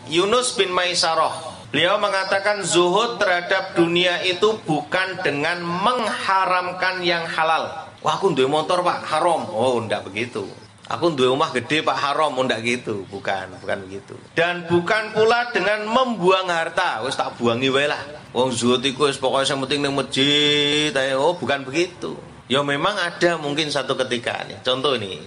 Yunus bin Maisarah. Beliau mengatakan zuhud terhadap dunia itu bukan dengan mengharamkan yang halal. Wah, aku duwe motor Pak, haram. Oh, enggak begitu. Aku duwe omah gede Pak, haram. Oh, enggak gitu. Bukan begitu. Dan bukan pula dengan membuang harta. Wis tak buangi wae lah. Wong zuhud iku wis pokoke sing penting ning masjid. Oh, bukan begitu. Ya memang ada mungkin satu ketika nih. Contoh ini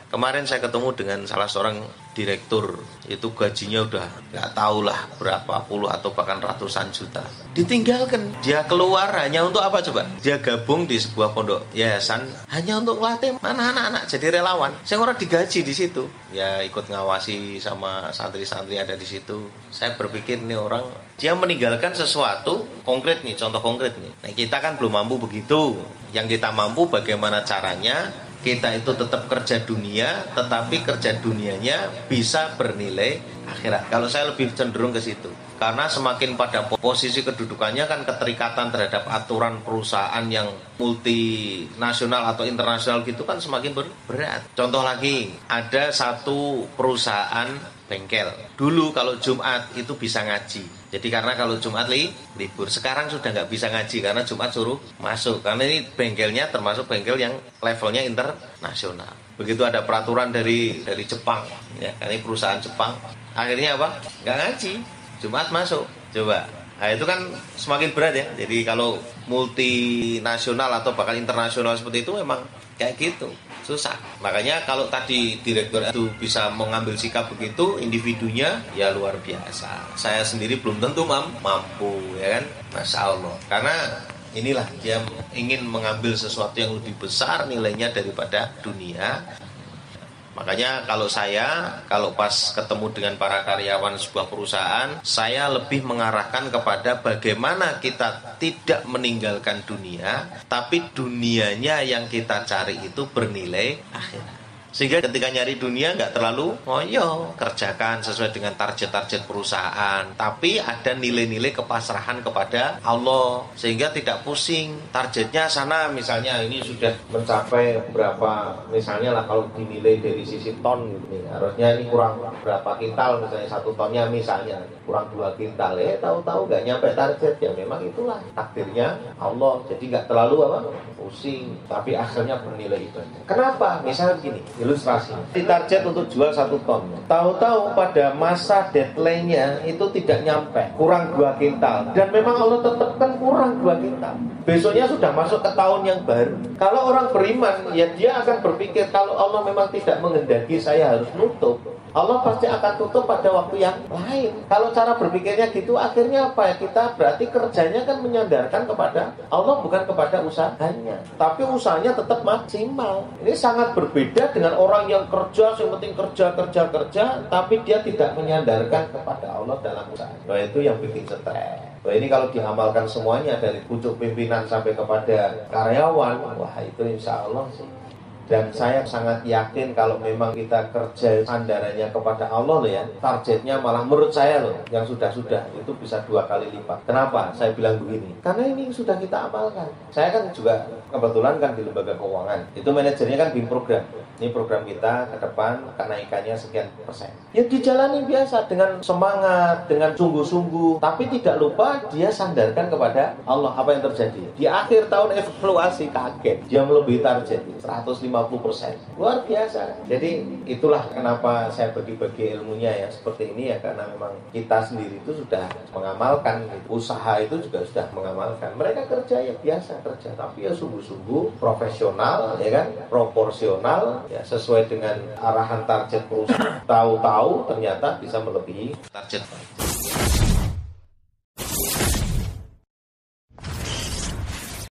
kemarin saya ketemu dengan salah seorang direktur, itu gajinya udah nggak tahu lah berapa puluh atau bahkan ratusan juta. Ditinggalkan, dia keluar hanya untuk apa coba? Dia gabung di sebuah pondok yayasan hanya untuk melatih mana anak-anak jadi relawan. Saya orang digaji di situ, ya ikut ngawasi sama santri-santri ada di situ. Saya berpikir ini orang dia meninggalkan sesuatu konkret nih, contoh konkret nih. Nah, kita kan belum mampu begitu. Yang kita mampu bagaimana caranya kita itu tetap kerja dunia, tetapi kerja dunianya bisa bernilai akhirat. Kalau saya lebih cenderung ke situ. Karena semakin pada posisi kedudukannya kan keterikatan terhadap aturan perusahaan yang multinasional atau internasional gitu kan semakin berat. Contoh lagi, ada satu perusahaan bengkel. Dulu kalau Jumat itu bisa ngaji. Jadi karena kalau Jumat libur, sekarang sudah nggak bisa ngaji karena Jumat suruh masuk. Karena ini bengkelnya termasuk bengkel yang levelnya internasional. Begitu ada peraturan dari Jepang, ya, ini perusahaan Jepang. Akhirnya apa? Nggak ngaji, Jumat masuk. Coba. Nah, itu kan semakin berat ya. Jadi kalau multinasional atau bahkan internasional seperti itu memang kayak gitu. Susah. Makanya kalau tadi direktur itu bisa mengambil sikap begitu, individunya ya luar biasa. Saya sendiri belum tentu mampu, ya kan? Masya Allah. Karena inilah dia ingin mengambil sesuatu yang lebih besar nilainya daripada dunia. Makanya kalau pas ketemu dengan para karyawan sebuah perusahaan, saya lebih mengarahkan kepada bagaimana kita tidak meninggalkan dunia, tapi dunianya yang kita cari itu bernilai akhirat. Sehingga ketika nyari dunia nggak terlalu ngoyo, kerjakan sesuai dengan target-target perusahaan, tapi ada nilai-nilai kepasrahan kepada Allah, sehingga tidak pusing. Targetnya sana misalnya ini sudah mencapai berapa, misalnya lah kalau dinilai dari sisi ton gitu nih, harusnya ini kurang berapa kintal, misalnya 1 tonnya misalnya kurang 2 kintal, tahu-tahu nggak nyampe target, ya memang itulah takdirnya Allah. Jadi nggak terlalu pusing, tapi akhirnya bernilai ibadah. Kenapa? Misalnya begini, ilustrasi. Ditarget untuk jual 1 ton. Tahu-tahu pada masa deadline-nya itu tidak nyampe, kurang 2 kintal. Dan memang Allah tetapkan kurang 2 kintal. Besoknya sudah masuk ke tahun yang baru. Kalau orang beriman, ya dia akan berpikir kalau Allah memang tidak menghendaki saya harus nutup, Allah pasti akan tutup pada waktu yang lain. Kalau cara berpikirnya gitu, akhirnya apa ya? Kita berarti kerjanya kan menyandarkan kepada Allah, bukan kepada usahanya. Tapi usahanya tetap maksimal. Ini sangat berbeda dengan orang yang kerja, yang penting kerja, tapi dia tidak menyandarkan kepada Allah dalam usaha. Nah, itu yang bikin stres. Nah, ini kalau diamalkan semuanya dari pucuk pimpinan sampai kepada karyawan, wah itu insya Allah sih. Dan saya sangat yakin kalau memang kita kerja sandarannya kepada Allah loh ya, targetnya malah menurut saya loh, yang sudah-sudah itu bisa 2 kali lipat. Kenapa saya bilang begini? Karena ini sudah kita amalkan. Saya kan juga kebetulan kan di lembaga keuangan, itu manajernya kan BIM program. Ini program kita ke depan kenaikannya sekian persen. Ya dijalani biasa dengan semangat, dengan sungguh-sungguh, tapi tidak lupa dia sandarkan kepada Allah. Apa yang terjadi? Di akhir tahun evaluasi kaget, dia melebihi target 150%. Luar biasa. Jadi itulah kenapa saya bagi-bagi ilmunya ya seperti ini ya, karena memang kita sendiri itu sudah mengamalkan, usaha itu juga sudah mengamalkan. Mereka kerja ya biasa kerja, tapi ya sungguh-sungguh, profesional ya kan, proporsional ya, sesuai dengan arahan target perusahaan. Tahu-tahu ternyata bisa melebihi target.